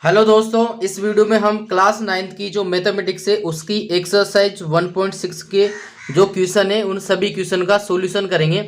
Hello दोस्तों, इस video में हम क्लास 9th की जो मैथमेटिक्स है उसकी एक्सरसाइज 1.6 के जो क्वेश्चन है उन सभी क्वेश्चन का सॉल्यूशन करेंगे।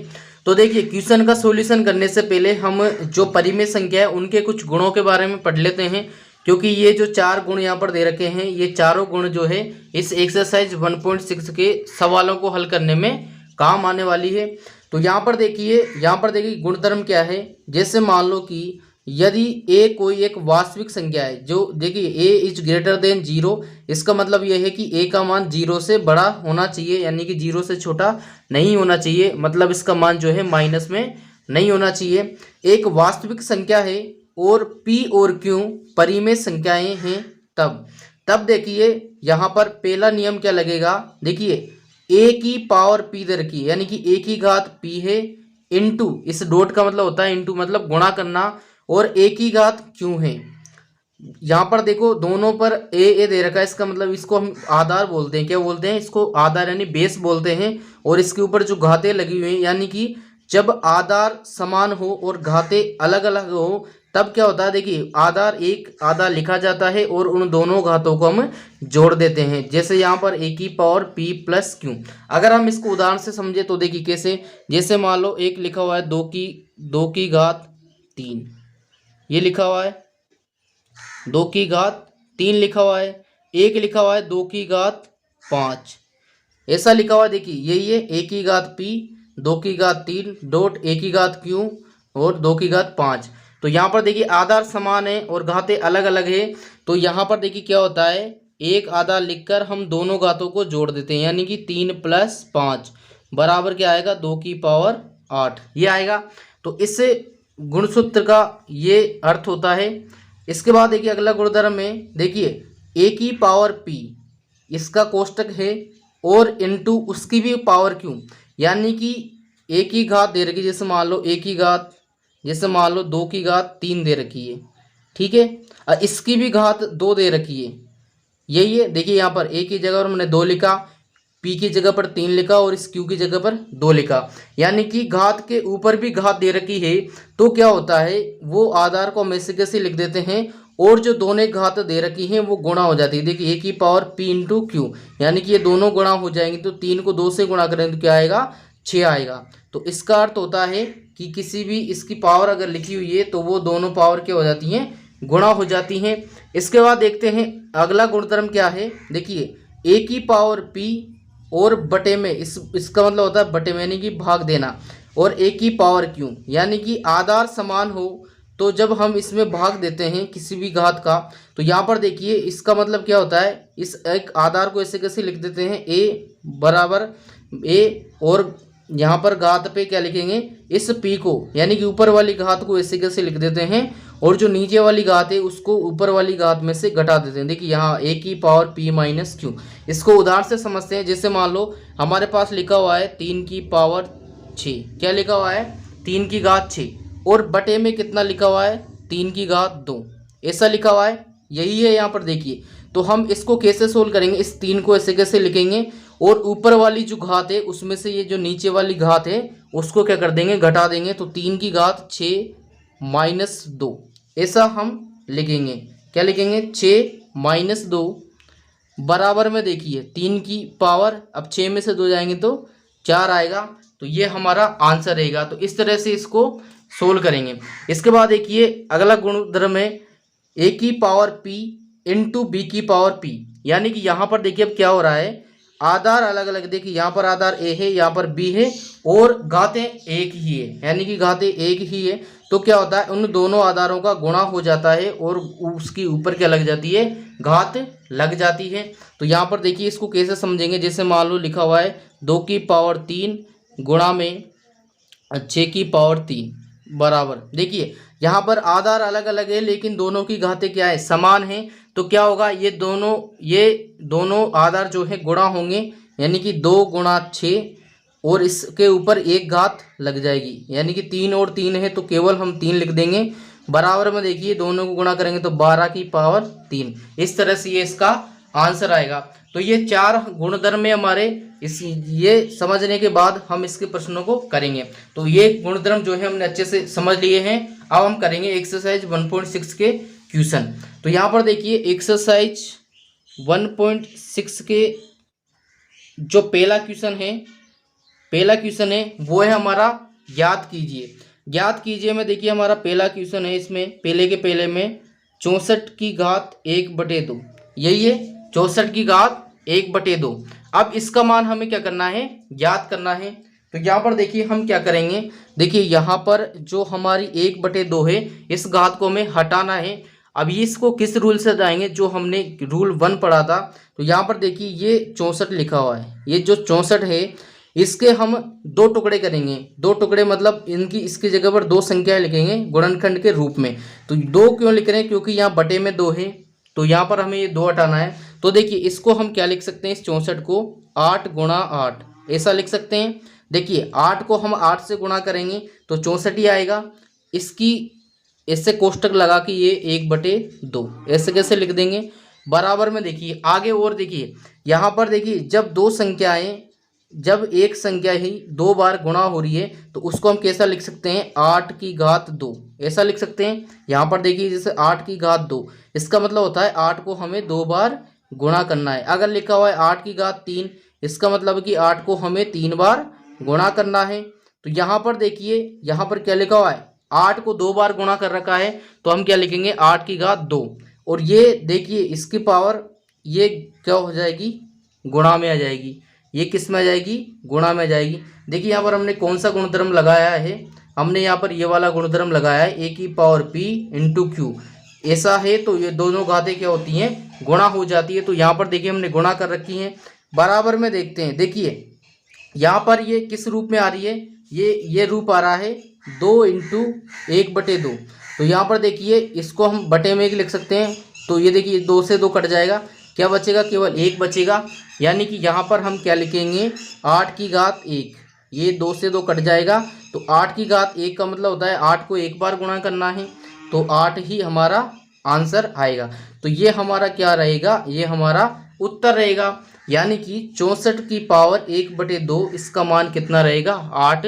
तो देखिए, क्वेश्चन का सॉल्यूशन करने से पहले हम जो परिमेय संख्या है उनके कुछ गुणों के बारे में पढ़ लेते हैं, क्योंकि ये जो चार गुण यहाँ पर दे रखे हैं ये चारों गुण जो है इस एक्सरसाइज 1.6 के सवालों को हल करने में काम आने वाली है। तो यहाँ पर देखिए गुणधर्म क्या है। जैसे मान लो कि यदि a कोई एक वास्तविक संख्या है, जो देखिए a इज ग्रेटर देन 0, इसका मतलब यह है कि a का मान 0 से बड़ा होना चाहिए, यानी कि 0 से छोटा नहीं होना चाहिए, मतलब इसका मान जो है माइनस में नहीं होना चाहिए। एक वास्तविक संख्या है और p और q परिमेय संख्याएं हैं। तब देखिए यहाँ पर पहला नियम क्या लगेगा। देखिए a की पावर p दे रखी है, यानी कि a की घात p है, इनटू इस डॉट का मतलब होता है इनटू मतलब गुणा करना, और a की घात क्यों है। यहाँ पर देखो दोनों पर ए दे रखा है, इसका मतलब इसको हम आधार बोलते हैं। क्या बोलते हैं इसको? आधार यानी बेस बोलते हैं। और इसके ऊपर जो घातें लगी हुई हैं, यानी कि जब आधार समान हो और घातें अलग अलग हो तब क्या होता है। देखिए आधार लिखा जाता है और उन दोनों घातों को हम जोड़ देते हैं। जैसे यहाँ पर a की पावर p प्लस क्यू। अगर हम इसको उदाहरण से समझे तो देखिए कैसे। जैसे मान लो एक लिखा हुआ है दो की घात 3, ये लिखा हुआ है 2 की घात 3 लिखा हुआ है, एक लिखा हुआ है 2 की घात 5, ऐसा लिखा हुआ है। देखिए यही है a की घात p, 2 की घात 3 डॉट a की घात q और 2 की घात 5। तो यहाँ पर देखिए आधार समान है और घातें अलग अलग है। तो यहाँ पर देखिए क्या होता है, एक आधार लिखकर हम दोनों घातों को जोड़ देते हैं, यानी कि 3 प्लस 5 बराबर क्या आएगा 2 की पावर 8, ये आएगा। तो इससे गुणसूत्र का ये अर्थ होता है। इसके बाद देखिए अगला गुणधर्म में देखिए a की पावर p, इसका कोष्टक है, और इनटू उसकी भी पावर क्यों, यानी कि a की घात दे रखी है। जैसे मान लो जैसे मान लो 2 की घात 3 दे रखी है, ठीक है, और इसकी भी घात 2 दे रखी है। यही है, देखिए यहाँ पर a की जगह पर मैंने 2 लिखा, p की जगह पर 3 लिखा और इस q की जगह पर 2 लिखा, यानी कि घात के ऊपर भी घात दे रखी है। तो क्या होता है, वो आधार को हम ऐसे कैसे लिख देते हैं और जो दोनों घात दे रखी हैं वो गुणा हो जाती है। देखिए a की पावर p इंटू क्यू, यानी कि ये दोनों गुणा हो जाएंगे। तो 3 को 2 से गुणा करें तो क्या आएगा, 6 आएगा। तो इसका अर्थ होता है कि किसी भी इसकी पावर अगर लिखी हुई है तो वो दोनों पावर क्या हो जाती हैं, गुणा हो जाती हैं। इसके बाद देखते हैं अगला गुणधर्म क्या है। देखिए a की पावर p और बटे में इसका मतलब होता है बटे में, यानी कि भाग देना, और a की पावर क्यों, यानी कि आधार समान हो तो जब हम इसमें भाग देते हैं किसी भी घात का, तो यहाँ पर देखिए इसका मतलब क्या होता है, इस एक आधार को ऐसे कैसे लिख देते हैं, a बराबर a, और यहाँ पर घात पे क्या लिखेंगे, इस p को, यानी कि ऊपर वाली घात को ऐसे कैसे लिख देते हैं, और जो नीचे वाली घात है उसको ऊपर वाली घात में से घटा देते हैं। देखिए यहाँ a की पावर p माइनस क्यू। इसको उदाहरण से समझते हैं। जैसे मान लो हमारे पास लिखा हुआ है 3 की पावर 6, क्या लिखा हुआ है 3 की घात 6, और बटे में कितना लिखा हुआ है 3 की घात 2, ऐसा लिखा हुआ है। यही है यहाँ पर देखिए। तो हम इसको कैसे सोल्व करेंगे, इस 3 को ऐसे कैसे लिखेंगे, और ऊपर वाली जो घात है उसमें से ये जो नीचे वाली घात है उसको क्या कर देंगे, घटा देंगे। तो 3 की घात 6 माइनस 2, ऐसा हम लिखेंगे। क्या लिखेंगे, 6 माइनस 2 बराबर में देखिए 3 की पावर, अब 6 में से 2 जाएंगे तो 4 आएगा। तो ये हमारा आंसर रहेगा। तो इस तरह से इसको सोल्व करेंगे। इसके बाद देखिए अगला गुणधर्म है a की पावर p इंटू बी की पावर p, यानी कि यहाँ पर देखिए अब क्या हो रहा है, आधार अलग अलग। देखिए यहाँ पर आधार a है, यहाँ पर b है, और घातें एक ही है, यानी कि घातें एक ही है। तो क्या होता है, उन दोनों आधारों का गुणा हो जाता है और उसकी ऊपर क्या लग जाती है, घात लग जाती है। तो यहाँ पर देखिए इसको कैसे समझेंगे। जैसे मान लो लिखा हुआ है 2 की पावर 3 गुणा में 6 की पावर 3 बराबर, देखिए यहाँ पर आधार अलग अलग है लेकिन दोनों की घातें क्या है, समान है। तो क्या होगा, ये दोनों आधार जो है गुणा होंगे, यानी कि 2 गुणा 6, और इसके ऊपर एक घात लग जाएगी, यानी कि 3 और 3 है तो केवल हम 3 लिख देंगे। बराबर में देखिए दोनों को गुणा करेंगे तो 12 की पावर 3। इस तरह से ये इसका आंसर आएगा। तो ये 4 गुणधर्म है हमारे। ये समझने के बाद हम इसके प्रश्नों को करेंगे। तो ये गुणधर्म जो है हमने अच्छे से समझ लिए हैं। अब हम करेंगे एक्सरसाइज 1.6 के क्वेश्चन। तो यहाँ पर देखिए एक्सरसाइज 1.6 के जो पहला क्वेश्चन है वो है हमारा ज्ञात कीजिए में। देखिए हमारा पहला क्वेश्चन है, इसमें पहले के पहले में 64/1/2, यही है 64/1/2। अब इसका मान हमें क्या करना है, ज्ञात करना है। तो यहाँ पर देखिए हम क्या करेंगे, देखिए यहाँ पर जो हमारी 1/2 है इस घात को हमें हटाना है। अब इसको किस रूल से हटाएंगे, जो हमने रूल 1 पढ़ा था। तो यहाँ पर देखिए ये 64 लिखा हुआ है, ये जो 64 है इसके हम 2 टुकड़े करेंगे। 2 टुकड़े मतलब इनकी इसकी जगह पर 2 संख्याएं लिखेंगे गुणनखंड के रूप में। तो 2 क्यों लिख रहे हैं, क्योंकि यहाँ बटे में 2 है, तो यहाँ पर हमें ये 2 हटाना है। तो देखिए इसको हम क्या लिख सकते हैं, इस 64 को 8 गुणा 8 ऐसा लिख सकते हैं। देखिए 8 को हम 8 से गुणा करेंगे तो 64 ही आएगा। इसकी इससे कोष्टक लगा कि ये 1/2 ऐसे कैसे लिख देंगे। बराबर में देखिए आगे और देखिए यहाँ पर देखिए जब एक संख्या ही 2 बार गुणा हो रही है तो उसको हम कैसा लिख सकते हैं, 8/2 ऐसा लिख सकते हैं। यहाँ पर देखिए जैसे 8/2 इसका मतलब होता है 8 को हमें 2 बार गुणा करना है। अगर लिखा हुआ है 8/3 इसका मतलब कि 8 को हमें 3 बार गुणा करना है। तो यहाँ पर देखिए यहाँ पर क्या लिखा हुआ है, 8 को 2 बार गुणा कर रखा है, तो हम क्या लिखेंगे 8/2। और ये देखिए इसकी पावर ये क्या हो जाएगी, गुणा में आ जाएगी। ये किस में आ जाएगी, गुणा में आ जाएगी। देखिए यहाँ पर हमने कौन सा गुणधर्म लगाया है, हमने यहाँ पर ये वाला गुणधर्म लगाया है a⁻p × q। ऐसा है तो ये दोनों घातें क्या होती हैं, गुणा हो जाती है। तो यहाँ पर देखिए हमने गुणा कर रखी है। बराबर में देखते हैं, देखिए यहाँ पर ये किस रूप में आ रही है, ये रूप आ रहा है 2 × 1/2। तो यहाँ पर देखिए इसको हम बटे में 1 लिख सकते हैं। तो ये देखिए 2 से 2 कट जाएगा, क्या बचेगा, केवल 1 बचेगा। यानी कि यहाँ पर हम क्या लिखेंगे 8/1। ये 2 से 2 कट जाएगा, तो 8/1 का मतलब होता है 8 को 1 बार गुणा करना है, तो 8 ही हमारा आंसर आएगा। तो ये हमारा क्या रहेगा, ये हमारा उत्तर रहेगा। यानी कि 64/1/2 इसका मान कितना रहेगा, 8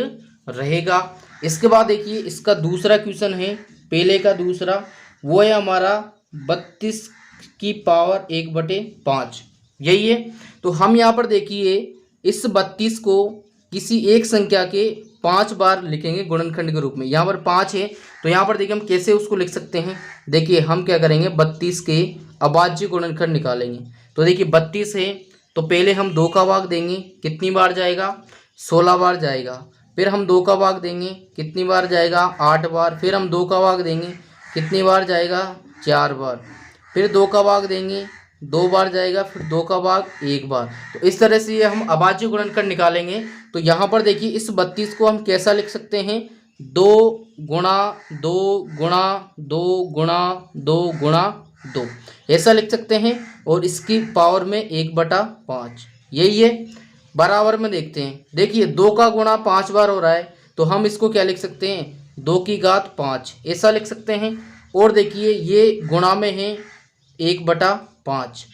रहेगा। इसके बाद देखिए इसका दूसरा क्वेश्चन है, पहले का दूसरा, वो है हमारा 32/1/5, यही है। तो हम यहाँ पर देखिए इस 32 को किसी एक संख्या के 5 बार लिखेंगे गुणनखंड के रूप में। यहाँ पर 5 है, तो यहाँ पर देखिए हम कैसे उसको लिख सकते हैं। देखिए हम क्या करेंगे, 32 के अभाज्य गुणनखंड निकालेंगे। तो देखिए 32 है, तो पहले हम 2 का भाग देंगे, कितनी बार जाएगा, 16 बार जाएगा। फिर हम 2 का भाग देंगे, कितनी बार जाएगा, 8 बार। फिर हम 2 का भाग देंगे, कितनी बार जाएगा, 4 बार। फिर 2 का भाग देंगे, 2 बार जाएगा। फिर 2 का भाग 1 बार। तो इस तरह से ये हम अभाज्य गुणनखंड निकालेंगे। तो यहाँ पर देखिए इस 32 को हम कैसा लिख सकते हैं, 2 गुणा 2 गुणा 2 गुणा 2 गुणा 2 ऐसा लिख सकते हैं। और इसकी पावर में 1/5, यही है। बराबर में देखते हैं, देखिए 2 का गुणा 5 बार हो रहा है, तो हम इसको क्या लिख सकते हैं, 2/5 ऐसा लिख सकते हैं। और देखिए ये गुणा में है 1/5।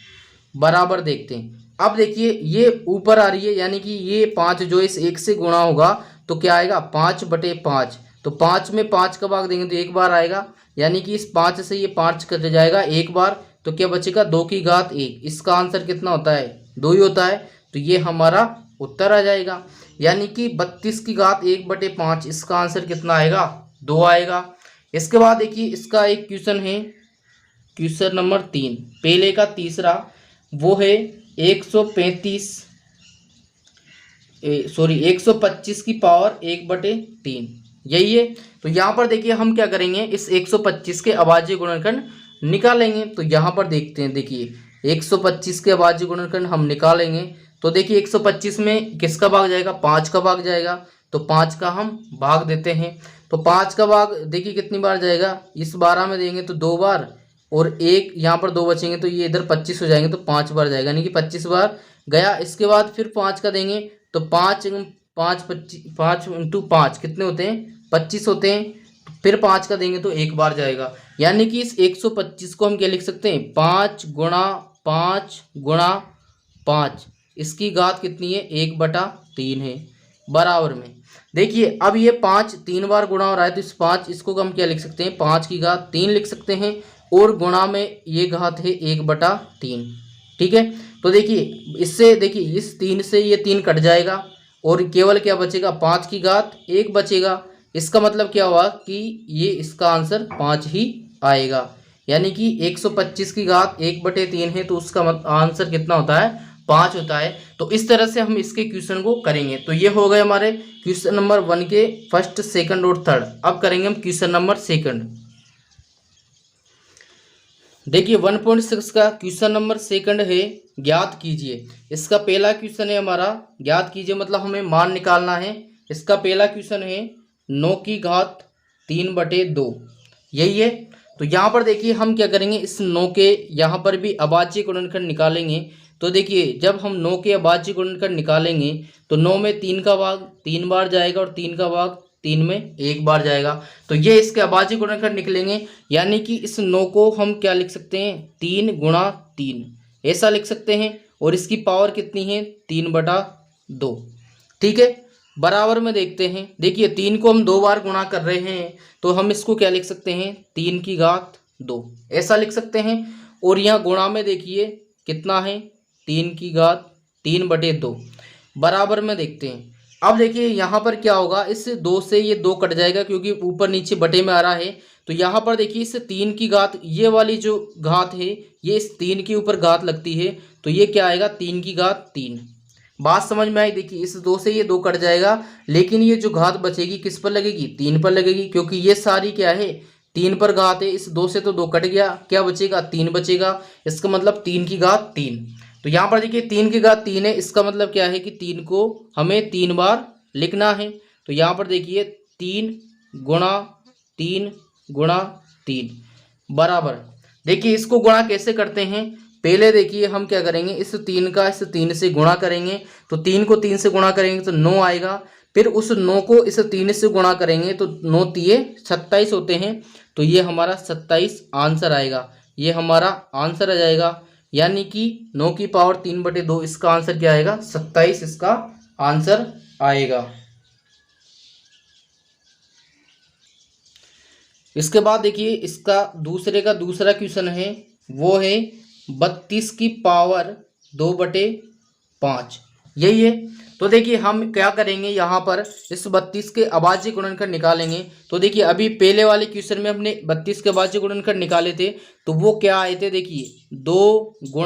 बराबर देखते हैं, अब देखिए ये ऊपर आ रही है, यानी कि ये 5 जो इस 1 से गुणा होगा तो क्या आएगा, 5/5। तो 5 में 5 का भाग देंगे तो 1 बार आएगा, यानी कि इस 5 से ये 5 कट जाएगा 1 बार, तो क्या बचेगा 2/1। इसका आंसर कितना होता है, 2 ही होता है। तो ये हमारा उत्तर आ जाएगा, यानी कि 32/1/5 इसका आंसर कितना आएगा, 2 आएगा। इसके बाद देखिए इसका एक क्वेश्चन है, क्वेश्चन नंबर 3, पहले का तीसरा, वो है 125 की पावर 1/3, यही है। तो यहाँ पर देखिए हम क्या करेंगे, इस 125 के अभाज्य गुणनखंड निकालेंगे। तो यहाँ पर देखते हैं, देखिए 125 के अभाज्य गुणनखंड हम निकालेंगे। तो देखिए 125 में किसका भाग जाएगा, 5 का भाग जाएगा। तो 5 का हम भाग देते हैं। तो 5 का भाग देखिए कितनी बार जाएगा, इस 12 में देंगे तो 2 बार, और 1 यहाँ पर 2 बचेंगे, तो ये इधर 25 हो जाएंगे, तो 5 बार जाएगा, यानी कि 25 बार गया। इसके बाद फिर 5 का देंगे, तो 5 × 5 कितने होते हैं, 25 होते हैं। फिर 5 का देंगे तो 1 बार जाएगा, यानी कि इस 125 को हम क्या लिख सकते हैं, 5 गुणा 5 गुणा 5, इसकी घात कितनी है, 1/3 है। बराबर में देखिए अब ये 5 3 बार गुणा हो रहा है, तो इस 5 इसको हम क्या लिख सकते हैं, 5 की घात 3 लिख सकते हैं। और गुणा में ये घात है 1/3। ठीक है, तो देखिए इससे, देखिए इस 3 से ये 3 कट जाएगा और केवल क्या बचेगा, 5 की घात 1 बचेगा। इसका मतलब क्या हुआ कि ये इसका आंसर 5 ही आएगा, यानी कि 125 की घात 1/3 है, तो उसका आंसर कितना होता है, 5 होता है। तो इस तरह से हम इसके क्वेश्चन को करेंगे। तो ये हो गए हमारे क्वेश्चन नंबर 1 के फर्स्ट, सेकंड और थर्ड। अब करेंगे हम क्वेश्चन नंबर सेकंड। देखिए 1.6 का क्वेश्चन नंबर सेकंड है, ज्ञात कीजिए। इसका पहला क्वेश्चन है हमारा ज्ञात कीजिए, मतलब हमें मान निकालना है। इसका पहला क्वेश्चन है 9 की घात 3/2, यही है। तो यहाँ पर देखिए हम क्या करेंगे, इस 9 के यहाँ पर भी अभाज्य गुणनखंड निकालेंगे। तो देखिए जब हम 9 के अभाज्य गुणनखंड निकालेंगे तो 9 में 3 का भाग 3 बार जाएगा और 3 का भाग 3 में 1 बार जाएगा। तो ये इसके अभाज्य गुणनखंड निकलेंगे, यानी कि इस 9 को हम क्या लिख सकते हैं, 3 × 3 ऐसा लिख सकते हैं। और इसकी पावर कितनी है, 3/2। ठीक है, बराबर में देखते हैं। देखिए 3 को हम 2 बार गुणा कर रहे हैं, तो हम इसको क्या लिख सकते हैं, 3 की घात 2 ऐसा लिख सकते हैं। और यहाँ गुणा में देखिए कितना है, 3 की घात 3/2। बराबर में देखते हैं। अब देखिए यहाँ पर क्या होगा, इस 2 से ये 2 कट जाएगा क्योंकि ऊपर नीचे बटे में आ रहा है। तो यहाँ पर देखिए इस 3 की घात, ये वाली जो घात है ये इस 3 के ऊपर घात लगती है, तो ये क्या आएगा, 3 की घात 3। बात समझ में आई। देखिए इस 2 से ये 2 कट जाएगा, लेकिन ये जो घात बचेगी किस पर लगेगी, 3 पर लगेगी, क्योंकि ये सारी क्या है, 3 पर घात है। इस 2 से तो 2 कट गया, क्या बचेगा, 3 बचेगा। इसका मतलब 3 की घात 3। तो यहाँ पर देखिए 3 की घात 3 है, इसका मतलब क्या है कि 3 को हमें 3 बार लिखना है। तो यहाँ पर देखिए 3 × 3 बराबर। देखिए इसको गुणा कैसे करते हैं, पहले देखिए हम क्या करेंगे, इस 3 का इस 3 से गुणा करेंगे। तो 3 को 3 से गुणा करेंगे तो 9 आएगा। फिर उस 9 को इस 3 से गुणा करेंगे तो 9 × 3 = 27 होते हैं। तो ये हमारा 27 आंसर आएगा, ये हमारा आंसर आ जाएगा। यानी कि 9 की पावर 3/2, इसका आंसर क्या आएगा, 27 इसका आंसर आएगा। इसके बाद देखिए इसका दूसरे का दूसरा क्वेश्चन है, वो है 32 की पावर 2/5, यही है। तो देखिए हम क्या करेंगे, यहाँ पर इस 32 के अभाज्य गुणनखंड निकालेंगे। तो देखिए अभी पहले वाले क्वेश्चन में हमने 32 के अभाज्य गुणनखंड निकाले थे, तो वो क्या आए थे, देखिए 2 ×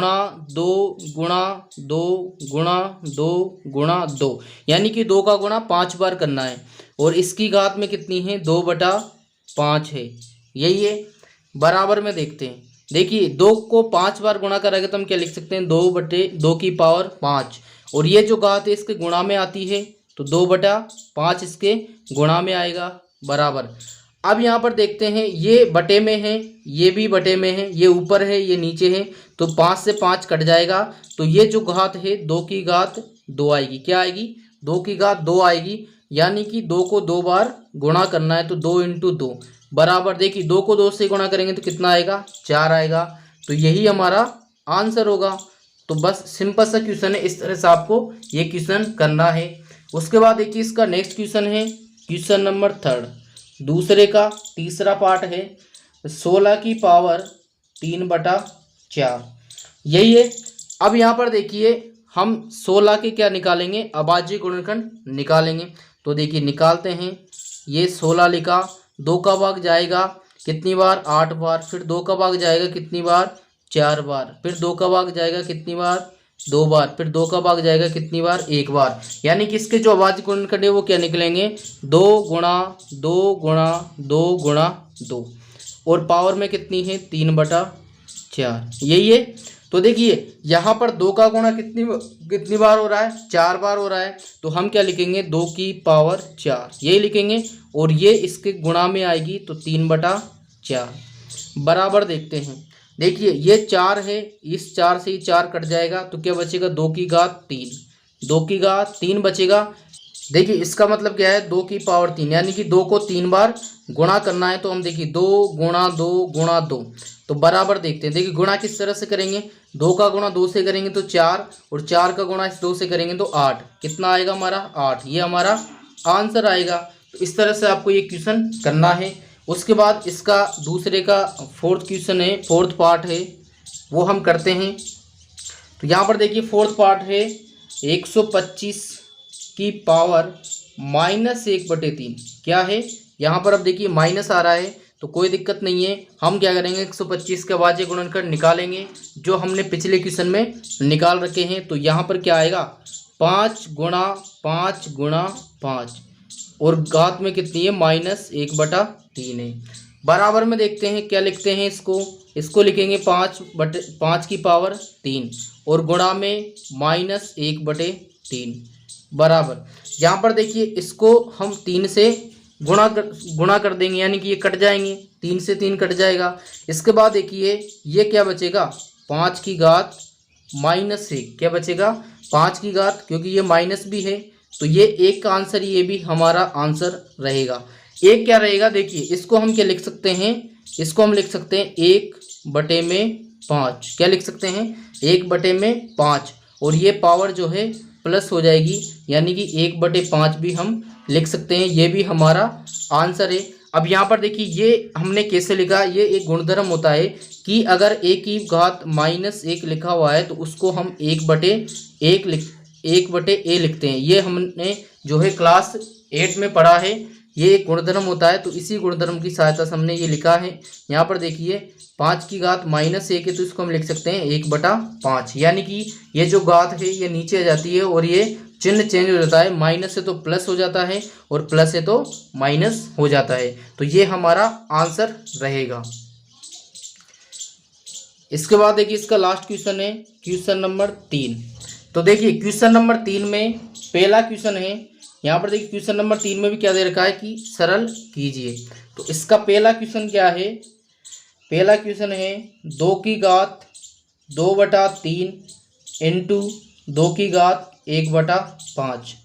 2 × 2 × 2 × 2, यानी कि 2 का गुणा 5 बार करना है। और इसकी घात में कितनी है, 2/5 है, यही है। बराबर में देखते हैं। देखिए 2 को 5 बार गुणा करेंगे तो हम क्या लिख सकते हैं, 2/2 की पावर 5। और ये जो घात है इसके गुणा में आती है, तो 2/5 इसके गुणा में आएगा, बराबर। अब यहाँ पर देखते हैं, ये बटे में है, ये भी बटे में है, ये ऊपर है, ये नीचे है, तो 5 से 5 कट जाएगा। तो ये जो घात है 2 की घात 2 आएगी, क्या आएगी, 2 की घात 2 आएगी। यानी कि 2 को 2 बार गुणा करना है, तो 2 × 2 बराबर। देखिए 2 को 2 से गुणा करेंगे तो कितना आएगा, 4 आएगा। तो यही हमारा आंसर होगा। तो बस सिंपल सा क्वेश्चन है, इस तरह से आपको ये क्वेश्चन करना है। उसके बाद देखिए इसका नेक्स्ट क्वेश्चन है क्वेश्चन नंबर थर्ड, दूसरे का तीसरा पार्ट है 16 की पावर 3/4, यही है। अब यहाँ पर देखिए हम 16 के क्या निकालेंगे, अभाज्य गुणनखंड निकालेंगे। तो देखिए निकालते हैं, ये 16 लिखा, 2 का भाग जाएगा कितनी बार, 8 बार। फिर 2 का भाग जाएगा कितनी बार, 4 बार। फिर 2 का भाग जाएगा कितनी बार, 2 बार। फिर 2 का भाग जाएगा कितनी बार, 1 बार। यानी कि इसके जो अभाज्य गुणनखंड है वो क्या निकलेंगे, 2 × 2 × 2 × 2, और पावर में कितनी है, 3/4, यही है। तो देखिए यहाँ पर 2 का गुणा कितनी बार हो रहा है, 4 बार हो रहा है। तो हम क्या लिखेंगे, 2 की पावर 4, यही लिखेंगे। और ये इसके गुणा में आएगी, तो 3/4 बराबर। देखते हैं, देखिए ये 4 है, इस 4 से ही 4 कट जाएगा, तो क्या बचेगा, 2 की घात 3, 2 की घात 3 बचेगा। देखिए इसका मतलब क्या है, 2 की पावर 3, यानी कि 2 को 3 बार गुणा करना है। तो हम देखिए 2 × 2 × 2, तो बराबर देखते हैं। देखिए गुणा किस तरह से करेंगे, 2 का गुणा 2 से करेंगे तो 4, और 4 का गुणा इस 2 से करेंगे तो 8। कितना आएगा हमारा, 8, ये हमारा आंसर आएगा। तो इस तरह से आपको ये क्वेश्चन करना है। उसके बाद इसका दूसरे का फोर्थ क्वेश्चन है, फोर्थ पार्ट है, वो हम करते हैं। तो यहाँ पर देखिए फोर्थ पार्ट है 125 की पावर -1/3। क्या है यहाँ पर, अब देखिए माइनस आ रहा है तो कोई दिक्कत नहीं है। हम क्या करेंगे 125 के अभाज्य गुणनखंड निकालेंगे जो हमने पिछले क्वेश्चन में निकाल रखे हैं। तो यहाँ पर क्या आएगा 5 गुणा 5 गुणा 5 और घात में कितनी है -1/3 है। बराबर में देखते हैं क्या लिखते हैं, इसको लिखेंगे 5 की पावर 3 और गुणा में -1/3 बराबर। यहाँ पर देखिए इसको हम 3 से गुणा कर देंगे, यानी कि ये कट जाएंगे, 3 से 3 कट जाएगा। इसके बाद देखिए ये क्या बचेगा 5 की घात -1, क्या बचेगा 5 की घात, क्योंकि ये माइनस भी है तो ये एक का आंसर, ये भी हमारा आंसर रहेगा। एक क्या रहेगा देखिए, इसको हम क्या लिख सकते हैं, इसको हम लिख सकते हैं 1/5। क्या लिख सकते हैं 1/5 और ये पावर जो है प्लस हो जाएगी, यानी कि 1/5 भी हम लिख सकते हैं, ये भी हमारा आंसर है। अब यहाँ पर देखिए ये हमने कैसे लिखा, ये एक गुणधर्म होता है कि अगर a की घात -1 लिखा हुआ है तो उसको हम 1/a लिखते हैं। ये हमने जो है क्लास 8 में पढ़ा है, ये एक गुणधर्म होता है। तो इसी गुणधर्म की सहायता से हमने ये लिखा है। यहाँ पर देखिए 5 की घात -1 है तो इसको हम लिख सकते हैं 1/5, यानी कि ये जो घात है ये नीचे आ जाती है और ये चिन्ह चेंज हो जाता है, माइनस से तो प्लस हो जाता है और प्लस से तो माइनस हो जाता है। तो ये हमारा आंसर रहेगा। इसके बाद देखिए इसका लास्ट क्वेश्चन है क्वेश्चन नंबर 3। तो देखिए क्वेश्चन नंबर 3 में पहला क्वेश्चन है, यहाँ पर देखिए क्वेश्चन नंबर 3 में भी क्या दे रखा है कि सरल कीजिए। तो इसका पहला क्वेश्चन क्या है, पहला क्वेश्चन है 2 की घात 2/3 इंटू 2 की घात 1/5।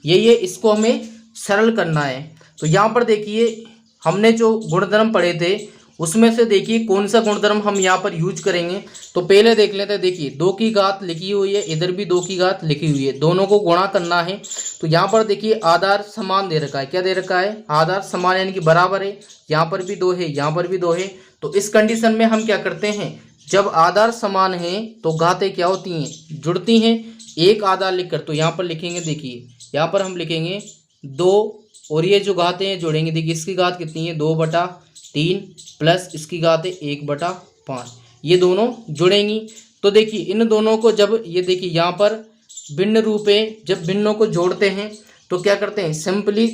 ये इसको हमें सरल करना है। तो यहाँ पर देखिए हमने जो गुणधर्म पढ़े थे उसमें से देखिए कौन सा गुणधर्म हम यहाँ पर यूज करेंगे। तो पहले देख लेते हैं, देखिए 2 की घात लिखी हुई है, इधर भी 2 की घात लिखी हुई है, दोनों को गुणा करना है। तो यहाँ पर देखिए आधार समान दे रखा है, क्या दे रखा है आधार समान, यानी कि बराबर है। यहाँ पर भी 2 है, यहाँ पर भी 2 है। तो इस कंडीशन में हम क्या करते हैं, जब आधार समान है तो घातें क्या होती हैं, जुड़ती हैं। एक आधार लिखकर तो यहाँ पर लिखेंगे, देखिए यहाँ पर हम लिखेंगे 2 और ये जो घातें हैं जोड़ेंगे। देखिए इसकी घात कितनी है 2/3 प्लस इसकी घात है 1/5, ये दोनों जुड़ेंगी। तो देखिए इन दोनों को जब ये देखिए यहाँ पर भिन्न रूप है, जब भिन्नों को जोड़ते हैं तो क्या करते हैं, सिंपली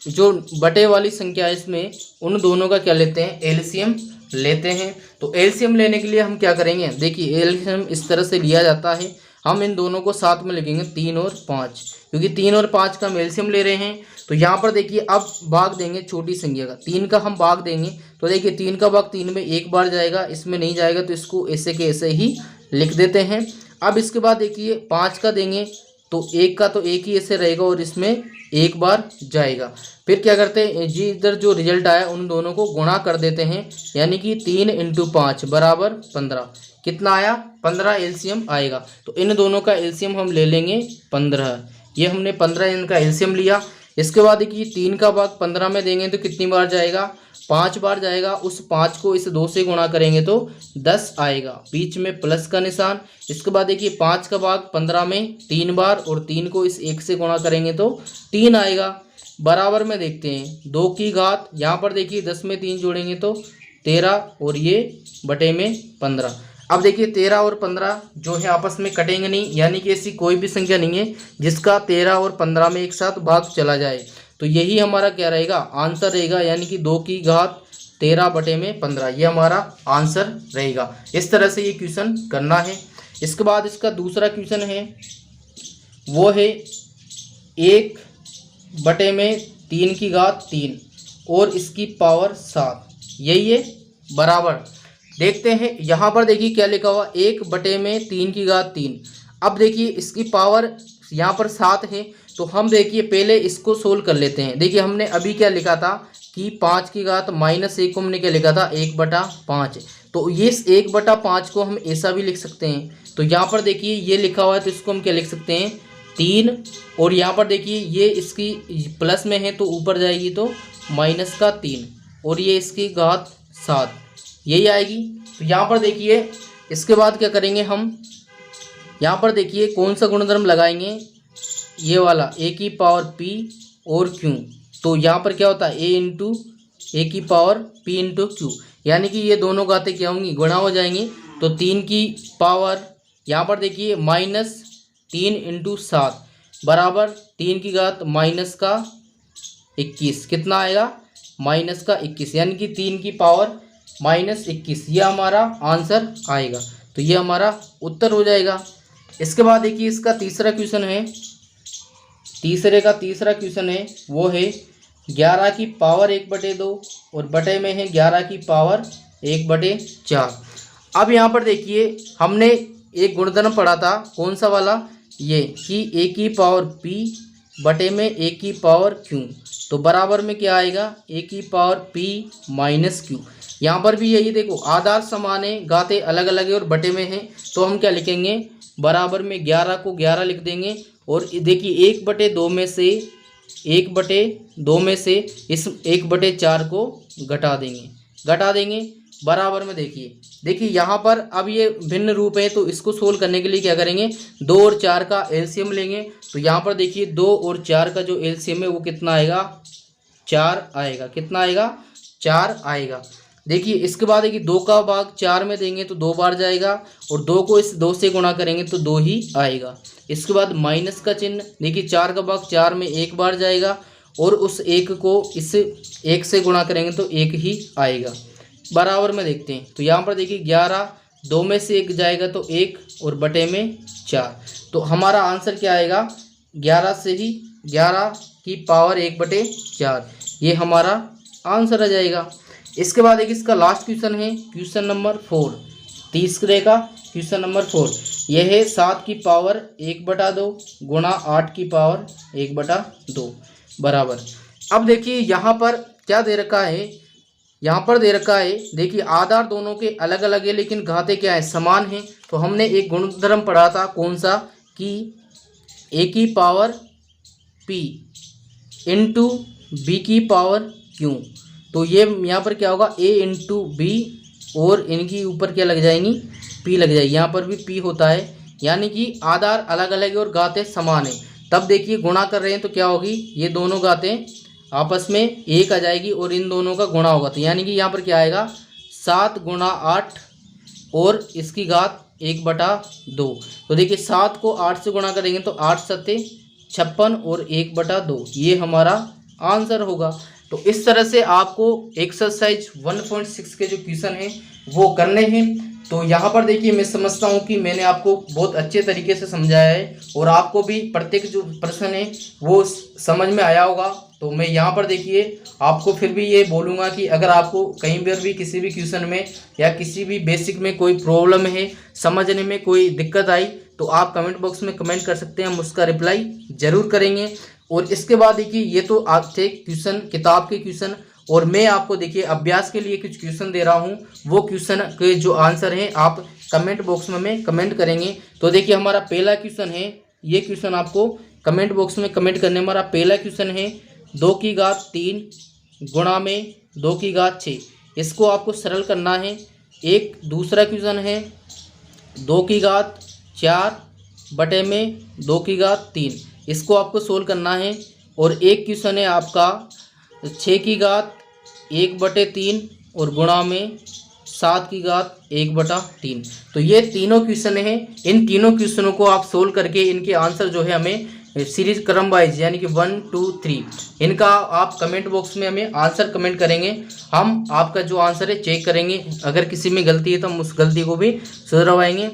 जो बटे वाली संख्या है इसमें उन दोनों का क्या लेते हैं, एलसीएम लेते हैं। तो एलसीएम लेने के लिए हम क्या करेंगे, देखिए एलसीएम इस तरह से लिया जाता है, हम इन दोनों को साथ में लिखेंगे 3 और 5, क्योंकि 3 और 5 का हम एलसीएम ले रहे हैं। तो यहाँ पर देखिए अब भाग देंगे छोटी संख्या का, 3 का हम भाग देंगे। तो देखिए 3 का भाग 3 में एक बार जाएगा, इसमें नहीं जाएगा, तो इसको ऐसे के ऐसे ही लिख देते हैं। अब इसके बाद देखिए 5 का देंगे तो 1 का तो 1 ही ऐसे रहेगा और इसमें एक बार जाएगा। फिर क्या करते हैं जी, इधर जो रिजल्ट आया उन दोनों को गुणा कर देते हैं, यानी कि 3 × 5 बराबर 15। कितना आया 15 एलसीएम आएगा। तो इन दोनों का एलसीएम हम ले लेंगे 15, ये हमने 15 इनका एलसीएम लिया। इसके बाद देखिए 3 का भाग 15 में देंगे तो कितनी बार जाएगा, 5 बार जाएगा। उस 5 को इस 2 से गुणा करेंगे तो 10 आएगा, बीच में प्लस का निशान। इसके बाद देखिए 5 का भाग 15 में 3 बार और 3 को इस 1 से गुणा करेंगे तो 3 आएगा। बराबर में देखते हैं 2 की घात, यहाँ पर देखिए 10 में 3 जोड़ेंगे तो 13 और ये बटे में 15। अब देखिए 13 और 15 जो है आपस में कटेंगे नहीं, यानी कि ऐसी कोई भी संख्या नहीं है जिसका 13 और 15 में एक साथ भाग चला जाए। तो यही हमारा क्या रहेगा, आंसर रहेगा, यानी कि 2 की घात 13 बटे में 15, ये हमारा आंसर रहेगा। इस तरह से ये क्वेश्चन करना है। इसके बाद इसका दूसरा क्वेश्चन है, वो है 1 बटे में 3 की घात 3 और इसकी पावर 7, यही है बराबर। देखते हैं यहाँ पर देखिए क्या लिखा हुआ, 1 बटे में 3 की घात 3। अब देखिए इसकी पावर यहाँ पर 7 है, तो हम देखिए पहले इसको सोल्व कर लेते हैं। देखिए हमने अभी क्या लिखा था कि 5 की घात -1 को हमने क्या लिखा था 1/5। तो ये 1/5 को हम ऐसा भी लिख सकते हैं। तो यहाँ पर देखिए ये लिखा हुआ है तो इसको हम क्या लिख सकते हैं 3, और यहाँ पर देखिए ये इसकी प्लस में है तो ऊपर जाएगी तो -3। और ये इसकी घात 7, यही आएगी। तो यहाँ पर देखिए इसके बाद क्या करेंगे हम, यहाँ पर देखिए कौन सा गुणधर्म लगाएंगे, ये वाला ए की पावर पी और क्यू। तो यहाँ पर क्या होता है ए इंटू ए की पावर पी इंटू क्यू, यानी कि ये दोनों घातें क्या होंगी, गुणा हो जाएंगी। तो 3 की पावर यहाँ पर देखिए -3 इंटू 7 बराबर 3 की घात -21, कितना आएगा -21, यानी कि 3 की पावर -21, यह हमारा आंसर आएगा। तो ये हमारा उत्तर हो जाएगा। इसके बाद देखिए इसका तीसरा क्वेश्चन है, तीसरा क्वेश्चन है वो है 11 की पावर 1/2 और बटे में है 11 की पावर 1/4। अब यहाँ पर देखिए हमने एक गुणधर्म पढ़ा था, कौन सा वाला, ये कि ए की पावर पी बटे में ए की पावर क्यू, तो बराबर में क्या आएगा ए की पावर पी माइनस क्यू। यहाँ पर भी यही देखो आधार समान है, घातें अलग अलग है और बटे में है, तो हम क्या लिखेंगे, बराबर में 11 को 11 लिख देंगे। और देखिए 1/2 में से 1/2 में से इस 1/4 को घटा देंगे बराबर में। देखिए यहाँ पर अब ये भिन्न रूप है, तो इसको सोल्व करने के लिए क्या करेंगे, 2 और 4 का एलसीएम लेंगे। तो यहाँ पर देखिए 2 और 4 का जो एलसीएम है वो कितना आएगा, 4 आएगा। कितना आएगा, 4 आएगा। देखिए इसके बाद है कि 2 का भाग 4 में देंगे तो 2 बार जाएगा, और 2 को इस 2 से गुणा करेंगे तो 2 ही आएगा। इसके बाद माइनस का चिन्ह, देखिए 4 का भाग 4 में 1 बार जाएगा, और उस 1 को इस 1 से गुणा करेंगे तो 1 ही आएगा। बराबर में देखते हैं, तो यहाँ पर देखिए 11 2 में से 1 जाएगा तो 1 और बटे में 4, तो हमारा आंसर क्या आएगा, 11 से ही 11 की पावर 1/4, ये हमारा आंसर आ जाएगा। इसके बाद एक इसका लास्ट क्वेश्चन है, क्वेश्चन नंबर 4, तीसरे का क्वेश्चन नंबर 4, यह है 7 की पावर 1/2 गुणा 8 की पावर 1/2 बराबर। अब देखिए यहाँ पर क्या दे रखा है, यहाँ पर दे रखा है, देखिए आधार दोनों के अलग अलग है लेकिन घातें क्या है, समान है। तो हमने एक गुणधर्म पढ़ा था, कौन सा, कि ए की पावर पी इंटू बी की पावर क्यू। तो ये यहाँ पर क्या होगा, ए इंटू बी और इनकी ऊपर क्या लग जाएंगी, पी लग जाएगी। यहाँ पर भी पी होता है, यानी कि आधार अलग अलग है और घातें समान है। तब देखिए गुणा कर रहे हैं तो क्या होगी, ये दोनों घातें आपस में 1 आ जाएगी और इन दोनों का गुणा होगा, तो यानी कि यहाँ पर क्या आएगा, 7 गुणा 8 और इसकी घात 1/2। तो देखिए 7 को 8 से गुणा करेंगे तो 8 सत्ते 56 और 1/2, ये हमारा आंसर होगा। तो इस तरह से आपको एक्सरसाइज 1.6 के जो क्वेश्चन हैं वो करने हैं। तो यहाँ पर देखिए मैं समझता हूँ कि मैंने आपको बहुत अच्छे तरीके से समझाया है और आपको भी प्रत्येक जो प्रश्न है वो समझ में आया होगा। तो मैं यहाँ पर देखिए आपको फिर भी ये बोलूँगा कि अगर आपको कहीं पर भी किसी भी क्वेश्चन में या किसी भी बेसिक में कोई प्रॉब्लम है, समझने में कोई दिक्कत आई, तो आप कमेंट बॉक्स में कमेंट कर सकते हैं, हम उसका रिप्लाई ज़रूर करेंगे। और इसके बाद देखिए ये तो आप थे क्वेश्चन, किताब के क्वेश्चन, और मैं आपको देखिए अभ्यास के लिए कुछ क्वेश्चन दे रहा हूँ। वो क्वेश्चन के जो आंसर हैं आप कमेंट बॉक्स में कमेंट करेंगे। तो देखिए हमारा पहला क्वेश्चन है, ये क्वेश्चन आपको कमेंट बॉक्स में कमेंट करने। हमारा पहला क्वेश्चन है 2 की घात 3 गुणा में 2 की घात 6, इसको आपको सरल करना है। एक दूसरा क्वेश्चन है 2 की घात 4 बटे में 2 की घात 3, इसको आपको सोल्व करना है। और एक क्वेश्चन है आपका 6 की घात 1/3 और गुणा में 7 की घात 1/3। तो ये तीनों क्वेश्चन हैं। इन तीनों क्वेश्चनों को आप सोल्व करके इनके आंसर जो है हमें सीरीज क्रम वाइज यानी कि 1 2 3 इनका आप कमेंट बॉक्स में हमें आंसर कमेंट करेंगे। हम आपका जो आंसर है चेक करेंगे, अगर किसी में गलती है तो हम उस गलती को भी सुधरवाएंगे।